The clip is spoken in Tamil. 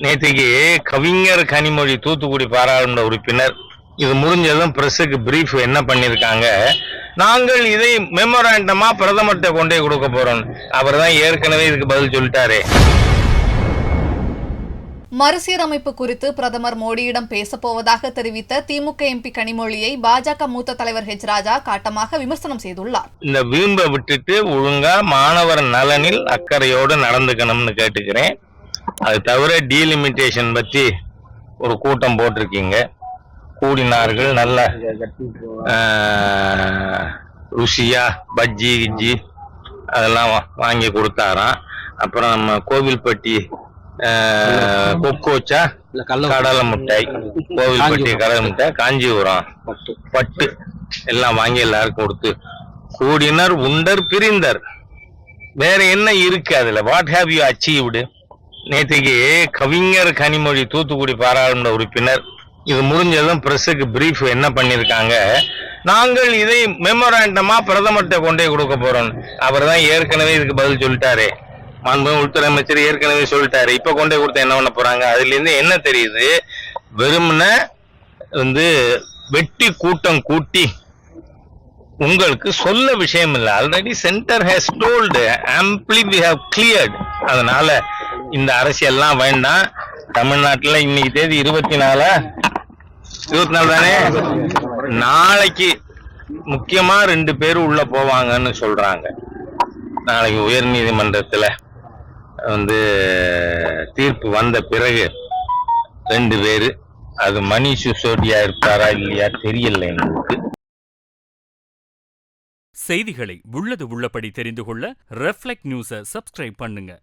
நேற்றுக்கு கவிஞர் கனிமொழி தூத்துக்குடி பாராளுமன்ற உறுப்பினர் இது முடிஞ்சதும் பிரஸுக்கு பிரீஃப் என்ன பண்ணியிருக்காங்க, நாங்கள் இதை மெமோராண்டமா பிரதமர்கிட்ட கொண்டே கொடுக்க போறோம். அவர் தான் ஏற்கனவே இதுக்கு பதில் சொல்லிட்டாரே. மறுசீரமைப்பு குறித்து பிரதமர் மோடியிடம் பேசப்போவதாக தெரிவித்த திமுக எம்பி கனிமொழியை பாஜக மூத்த தலைவர் ஹெச் ராஜா காட்டமாக விமர்சனம் செய்துள்ளார். இந்த வீம்பை விட்டுட்டு ஒழுங்கா மாணவர் நலனில் அக்கறையோடு நடந்துக்கணும்னு கேட்டுக்கிறேன். அது தவிர டீலிமிட்டேஷன் பத்தி ஒரு கூட்டம் போட்டிருக்கீங்க, கூடினார்கள், நல்ல ருசியா பஜ்ஜி கிஜ்ஜி அதெல்லாம் வாங்கி கொடுத்தாராம். அப்புறம் நம்ம கோவில்பட்டி கொக்கோச்சா கடலை மிட்டாய், கோவில்பட்டி கடலை மிட்டாய், காஞ்சிபுரம் பட்டு எல்லாம் வாங்கி எல்லாருக்கும் கொடுத்து கூடினர் உண்டர் பிரிந்தர். வேற என்ன இருக்கு அதுல? What have you achieved? நேற்றுக்கு கவிஞர் கனிமொழி தூத்துக்குடி பாராளுமன்ற உறுப்பினர் இது முடிஞ்சதும் பிரஸுக்கு பிரீஃப் என்ன பண்ணியிருக்காங்க, நாங்கள் இதை மெமோராண்டமா பிரதமர்கிட்ட கொண்டே கொடுக்க போறோம். அவர் தான் ஏற்கனவே இதுக்கு பதில் சொல்லிட்டாரே. மாண்பு உள்துறை அமைச்சர் ஏற்கனவே சொல்லிட்டாரு. இப்ப கொண்டே கொடுத்த என்ன பண்ண போறாங்க? அதுல இருந்து என்ன தெரியுது? வெறும்ன வெட்டி கூட்டம் கூட்டி உங்களுக்கு சொல்ல விஷயம் இல்லை. Already centre has told amply we have cleared. அதனால இந்த அரசியல்லாம் வேண்டாம். தமிழ்நாட்டில் இன்னைக்கு தேதி 24 தானே. நாளைக்கு முக்கியமா 2 பேர் உள்ள போவாங்கன்னு சொல்றாங்க. நாளைக்கு உயர் நீதிமன்றத்துல தீர்ப்பு வந்த பிறகு 2 பேரு, அது மணிஷ் சிசோடியா இருப்பாரா இல்லையா தெரியல எங்களுக்கு. செய்திகளை உள்ளது உள்ளபடி தெரிந்து கொள்ள ரெஃப்ளெக்ட் நியூஸை சப்ஸ்கிரைப் பண்ணுங்க.